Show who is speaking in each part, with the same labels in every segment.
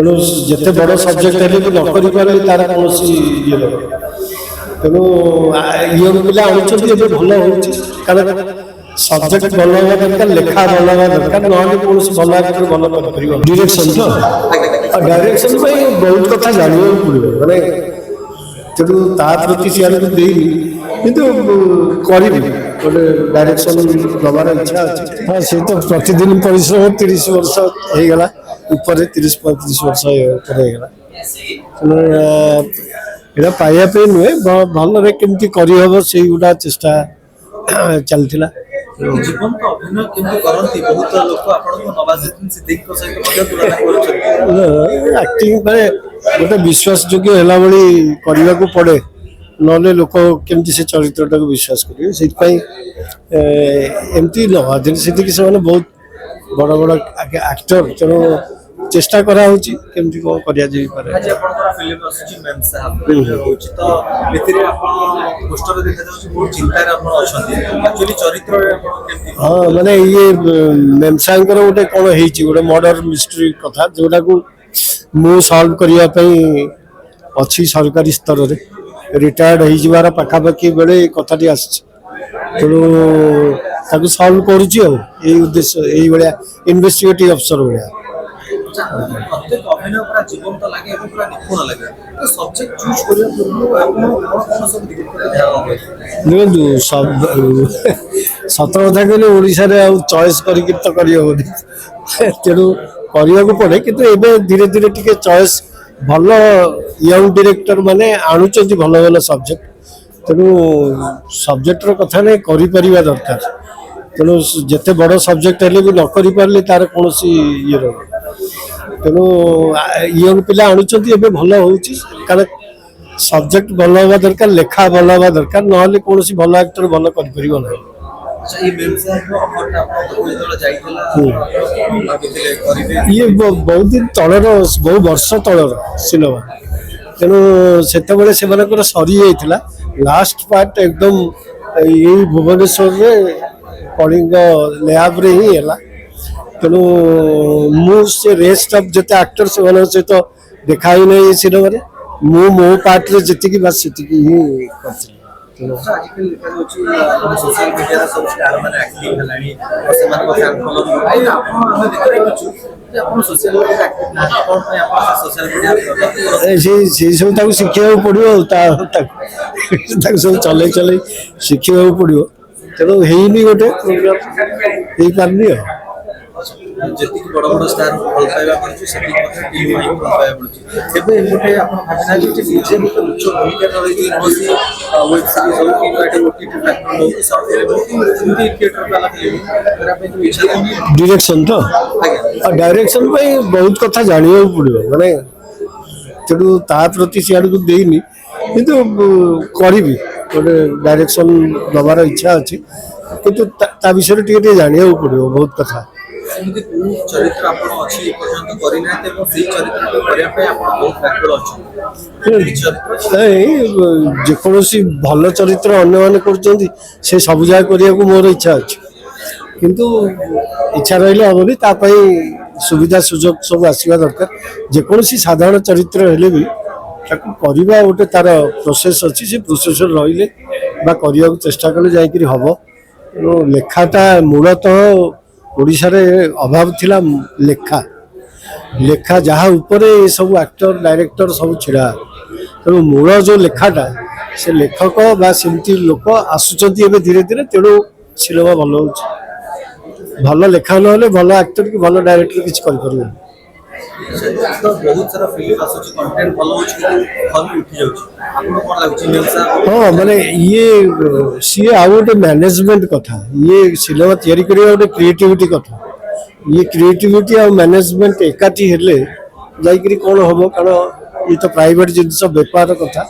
Speaker 1: ତେଣୁ ଯେତେ ବଡ଼ ସବଜେକ୍ଟ ହେଲେ ବି ନ କରିପାରିଲେ ତାର କୌଣସି ଇଏ ନାହିଁ। ତେଣୁ ୟଙ୍ଗ ପିଲା ଆଣୁଛନ୍ତି, ଏବେ ଭଲ ହେଉଛି। କାରଣ ସବଜେକ୍ଟ ଭଲ ହେବା ଦରକାର, ଲେଖା ଭଲ ହେବା ଦରକାର, ନହେଲେ କୌଣସି ଭଲ ଆକ୍ଟର ଭଲ କରିପାରିବ। ଡିରେକ୍ସନ ତ ଡାଇରେକ୍ସନ ପାଇଁ ବହୁତ କଥା ଜାଣିବାକୁ ପଡ଼ିବ, ମାନେ ତେଣୁ ତା ପ୍ରତି ସିଆଡ଼କୁ ଦେଇନି, କିନ୍ତୁ କରିବି, ଗୋଟେ ଡାଇରେକ୍ସନ ଦେବାର ଇଚ୍ଛା ଅଛି। ହଁ, ସେ ତ ପ୍ରତିଦିନ ପରିଶ୍ରମ 30 ବର୍ଷ ହେଇଗଲା, ଉପରେ 30-35 ବର୍ଷ ଉପରେ ହେଇଗଲା। ତେଣୁ ଏଇଟା ପାଇବା ପାଇଁ ନୁହେଁ, ଭଲରେ କେମିତି କରିହେବ ସେଇଗୁଡ଼ା ଚେଷ୍ଟା ଚାଲିଥିଲା।
Speaker 2: ଜୀବନ୍ତ ଅଭିନୟ କେମିତି କରନ୍ତି? ବହୁତ ଲୋକ ଆପଣଙ୍କୁ ନବାଜୁଦ୍ଦିନ ସିଦ୍ଦିକୀଙ୍କ ସହିତ ମଧ୍ୟ ତୁଳନା କରୁଛନ୍ତି।
Speaker 1: ଆକ୍ଟିଂ ମାନେ ଗୋଟେ ବିଶ୍ୱାସ ଯୋଗ୍ୟ ହେଲା ଭଳି କରିବାକୁ ପଡ଼େ, ନହେଲେ ଲୋକ କେମିତି ସେ ଚରିତ୍ରଟାକୁ ବିଶ୍ୱାସ କରିବେ। ସେଇଥିପାଇଁ ଏମିତି ନବାଜୁଦ୍ଦିନ ସିଦ୍ଦିକୀ ସେମାନେ ବହୁତ ବଡ଼ ବଡ଼ ଆକ୍ଟର, ତେଣୁ ଚେଷ୍ଟା କରାହେଉଛି କେମିତି କ'ଣ କରାଯାଇପାରେ।
Speaker 2: ଆଜି ଆପଣଙ୍କର ଫିଲ୍ମ ଆସୁଛି ମେମ୍ ସାହେବ ରହୁଛି, ତ ଏଥିରେ ଆପଣ ପୋଷ୍ଟରରେ ଦେଖାଯାଉଛି ବହୁତ ଚିନ୍ତାରେ ଆପଣ ଅଛନ୍ତି। ଆକ୍ଚୁଆଲି ଚରିତ୍ରରେ ଆପଣ କେମିତି?
Speaker 1: ହଁ, ମାନେ ଇଏ ମେମ୍ ସାହେବଙ୍କର ଗୋଟେ କ'ଣ ହେଇଛି, ଗୋଟେ ମର୍ଡର ମିଷ୍ଟ୍ରି କଥା, ଯୋଉଟାକୁ ମୁଁ ସଲ୍ଭ କରିବା ପାଇଁ ଅଛି ସରକାରୀ ସ୍ତରରେ। ରିଟାୟାର୍ଡ ହେଇଯିବାର ପାଖାପାଖି ବେଳେ ଏ କଥାଟି ଆସିଛି, ତେଣୁ ତାକୁ ସଲ୍ଭ କରୁଛି ଆଉ ଏଇ ଉଦ୍ଦେଶ୍ୟ, ଏଇଭଳିଆ ଇନଭେଷ୍ଟିଗେଟିଭ୍ ଅଫିସର ଭଳିଆ।
Speaker 2: ପ୍ରତ୍ୟେକ ଅଭିନୟ ପୁରା ଜୀବନ୍ତ ଲାଗେ ଏବଂ ପୁରା ନିପୁଣ ଲାଗେ। ସବଜେକ୍ଟ ଚୁଜ୍ କରିବା ପୂର୍ବରୁ ଆପଣ କ'ଣ ସବୁ
Speaker 1: ଦେଖନ୍ତୁ, ସତ କଥା କହିଲେ ଓଡ଼ିଶାରେ ଆଉ ଚଏସ୍ କରିକି ତ କରିହେବନି, ତେଣୁ କରିବାକୁ ପଡ଼େ। କିନ୍ତୁ ଏବେ ଧୀରେ ଧୀରେ ଟିକେ ଚଏସ୍ ଭଲ ୟଙ୍ଗ ଡିରେକ୍ଟର ମାନେ ଆଣୁଛନ୍ତି ଭଲ ଭଲ ସବଜେକ୍ଟ, ତେଣୁ ସବଜେକ୍ଟର କଥା ନେଇ କରିପାରିବା ଦରକାର। ତେଣୁ ଯେତେ ବଡ଼ ସବଜେକ୍ଟ ହେଲେ ବି ନ କରିପାରିଲେ ତାର କୌଣସି ଇଏ ରହୁନି। ତେଣୁ ୟଙ୍ଗ ପିଲା ଆଣୁଛନ୍ତି, ଏବେ ଭଲ ହେଉଛି। କାରଣ ସବଜେକ୍ଟ ଭଲ ହେବା ଦରକାର, ଲେଖା ଭଲ ହେବା ଦରକାର, ନହେଲେ କୌଣସି ଭଲ ଆକ୍ଟର ଭଲ କରିପାରିବ ନାହିଁ। ଇଏ ବହୁତ ଦିନ ତଳର, ବହୁ ବର୍ଷ ତଳର ସିନେମା, ତେଣୁ ସେତେବେଳେ ସେମାନଙ୍କର ସରିଯାଇଥିଲା। ଲାଷ୍ଟ ପାର୍ଟ ଏକଦମ ଏଇ ଭୁବନେଶ୍ୱରରେ କଳିଙ୍ଗ ଲ୍ୟାବରେ ହିଁ ହେଲା। ତେଣୁ ମୁଁ ସେ ରେଷ୍ଟ ଅଫ୍ ଯେତେ ଆକ୍ଟର ସେମାନଙ୍କ ସହିତ ଦେଖା ହେଇନାହିଁ ଏ ସିନେମାରେ। ମୁଁ ମୋ ପାର୍ଟରେ ଯେତିକି ବାସ୍ ସେତିକି ହିଁ କରିଥିଲି। ସେଇ ସବୁ ତାକୁ ଶିଖିବାକୁ ପଡ଼ିବ, ଆଉ ତାକୁ ସବୁ ଚଲେଇ ଶିଖିବାକୁ ପଡ଼ିବ। ତେଣୁ ହେଇନି, ଗୋଟେ ହେଇପାରୁନି ଆଉ।
Speaker 2: ଯେତିକି ବଡ଼ ବଡ଼ ଷ୍ଟାର ଭଲ ପାଇବା ମିଳୁଛି, ସେତିକି ମଧ୍ୟ ଟିମ୍ ପାଇଁ ଭଲ ପାଇବା ମିଳୁଛି। ଏବେ ଗୋଟେ ଆପଣ ଭାବିନାହାନ୍ତି ଯେ ନିଜେ ଗୋଟେ ଉଚ୍ଚ ଭୂମିକା ରହିଛି କୌଣସି ୱେବ୍ ସିରିଜ୍ ହଉ କିମ୍ବା ଏଠି OTT ପ୍ଲାଟଫର୍ମ ହଉ କି ସଫ୍ଟୱେର୍ ହଉ କି ଏମିତି ଥିଏଟର ବାଲା ଫିଲ୍ମ କରିବା ପାଇଁ ଯେଉଁ ଇଚ୍ଛା ନାହିଁ।
Speaker 1: ଡିରେକ୍ସନ ତ ଡାଇରେକ୍ସନ ପାଇଁ ବହୁତ କଥା ଜାଣିବାକୁ ପଡ଼ିବ, ମାନେ ତେଣୁ ତା ପ୍ରତି ସିଆଡ଼କୁ ଦେଇନି, କିନ୍ତୁ କରିବି, ଗୋଟେ ଡାଇରେକ୍ସନ ଦେବାର ଇଚ୍ଛା ଅଛି। କିନ୍ତୁ ତା ବିଷୟରେ ଟିକେ ଟିକେ ଜାଣିବାକୁ ପଡ଼ିବ ବହୁତ କଥା।
Speaker 2: ସେମିତି କୋଉ ଚରିତ୍ର ଆପଣ ଅଛି ଏପର୍ଯ୍ୟନ୍ତ କରିନାହାନ୍ତି ଏବଂ ସେଇ ଚରିତ୍ରକୁ କରିବା ପାଇଁ ଆପଣ ବହୁତ ବ୍ୟାକୁଳ ଅଛନ୍ତି?
Speaker 1: ଯେକୌଣସି ଭଲ ଚରିତ୍ର ଅନ୍ୟମାନେ କରୁଛନ୍ତି, ସେ ସବୁ ଯାକ କରିବାକୁ ମୋର ଇଚ୍ଛା ଅଛି। କିନ୍ତୁ ଇଚ୍ଛା ରହିଲେ ହେବନି, ତା ପାଇଁ ସୁବିଧା ସୁଯୋଗ ସବୁ ଆସିବା ଦରକାର। ଯେକୌଣସି ସାଧାରଣ ଚରିତ୍ର ହେଲେ ବି ତାକୁ କରିବା ଗୋଟେ ତାର ପ୍ରୋସେସ୍ ଅଛି, ସେ ପ୍ରୋସେସ୍ରେ ରହିଲେ ବା କରିବାକୁ ଚେଷ୍ଟା କଲେ ଯାଇକରି ହେବ। ତେଣୁ ଲେଖାଟା ମୂଳତଃ ଓଡ଼ିଶାରେ ଅଭାବ ଥିଲା, ଲେଖା ଯାହା ଉପରେ ସବୁ ଆକ୍ଟର ଡାଇରେକ୍ଟର ସବୁ ଛିଡ଼ା। ତେଣୁ ମୂଳ ଯେଉଁ ଲେଖାଟା, ସେ ଲେଖକ ବା ସେମିତି ଲୋକ ଆସୁଛନ୍ତି ଏବେ ଧୀରେ ଧୀରେ। ତେଣୁ ସିନେମା ଭଲ ହେଉଛି। ଭଲ ଲେଖା ନହେଲେ ଭଲ ଆକ୍ଟର କି ଭଲ ଡାଇରେକ୍ଟର କିଛି କରିପାରିବେନି।
Speaker 2: ବହୁତ ସାରା ଫିଲ୍ମ ଆସୁଛି, କଣ୍ଟେଣ୍ଟ ଭଲ ହେଉଛି କିନ୍ତୁ ଭଲ ଉଠି ଯାଉଛି। ଆପଣଙ୍କୁ କ'ଣ ଲାଗୁଛି?
Speaker 1: ହଁ, ମାନେ ସିଏ ଆଉ ଗୋଟେ ମ୍ୟାନେଜମେଣ୍ଟ କଥା। ଇଏ ସିନେମା ତିଆରି କରିବା ଗୋଟେ କ୍ରିଏଟିଭିଟି କଥା। ଇଏ କ୍ରିଏଟିଭିଟି ଆଉ ମ୍ୟାନେଜମେଣ୍ଟ ଏକାଠି ହେଲେ ଯାଇକରି କ'ଣ ହେବ। କାରଣ ଇଏ ତ ପ୍ରାଇଭେଟ ଜିନିଷ, ବେପାର କଥା।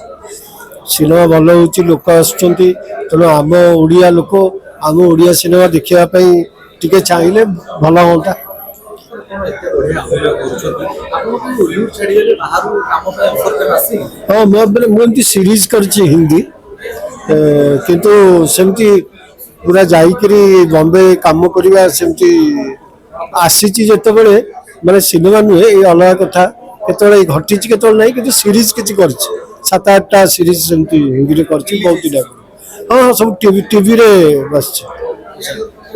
Speaker 1: ସିନେମା ଭଲ ହେଉଛି, ଲୋକ ଆସୁଛନ୍ତି, ତେଣୁ ଆମ ଓଡ଼ିଆ ଲୋକ ଆମ ଓଡ଼ିଆ ସିନେମା ଦେଖିବା ପାଇଁ ଟିକେ ଚାହିଁଲେ ଭଲ ହୁଅନ୍ତା। ହଁ, ମୁଁ ଏମିତି ସିରିଜ୍ କରିଛି ହିନ୍ଦୀ, କିନ୍ତୁ ସେମିତି ପୁରା ଯାଇକରି ବମ୍ବେ କାମ କରିବା ସେମିତି ଆସିଛି ଯେତେବେଳେ, ମାନେ ସିନେମା ନୁହେଁ, ଏଇ ଅଲଗା କଥା। କେତେବେଳେ ଘଟିଛି କେତେବେଳେ ନାହିଁ, କିନ୍ତୁ ସିରିଜ କିଛି କରିଛି 7-8ଟା ସିରିଜ ସେମିତି ହିନ୍ଦୀରେ କରିଛି ବହୁତ ଦିନ। ହଁ ହଁ ସବୁ ଟିଭିରେ ବସିଛି।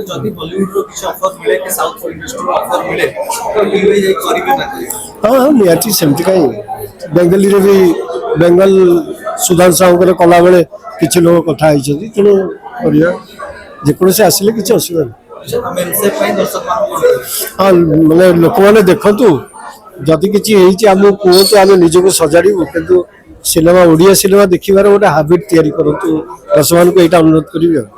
Speaker 2: ଯଦି ବଲିଉଡର କିଛି ଅଫର ମିଳେ କି ସାଉଥ ଇଣ୍ଡଷ୍ଟ୍ରିର ଅଫର ମିଳେ ତ ଲିଭ୍ ଯାଇ କରିବେ ନା?
Speaker 1: ହଁ ହଁ ନିହାତି, ସେମିତି କାହିଁ। ବେଙ୍ଗଲୀରେ ବି ବେଙ୍ଗଲ ସୁଧାଂଶୁ ସାହୁଙ୍କର କଲାବେଳେ କିଛି ଲୋକ କଥା ହେଇଛନ୍ତି, ତେଣୁ କରିବା ଯେକୌଣସି ଆସିଲେ କିଛି ଅସୁବିଧା ନାହିଁ।
Speaker 2: ଆମେ ଏନ୍ସେଫ୍ ପାଇଁ ଦର୍ଶକମାନଙ୍କୁ କଣ କହିବେ?
Speaker 1: ହଁ ମାନେ ଲୋକମାନେ ଦେଖନ୍ତୁ, ଯଦି କିଛି ହେଇଛି ଆମକୁ କୁହନ୍ତୁ, ଆମେ ନିଜକୁ ସଜାଡ଼ିବୁ, କିନ୍ତୁ ସିନେମା ଓଡ଼ିଆ ସିନେମା ଦେଖିବାର ଗୋଟେ ହାବିଟ୍ ତିଆରି କରନ୍ତୁ, ଦର୍ଶକମାନଙ୍କୁ ଏଇଟା ଅନୁରୋଧ କରିବି ଆଉ।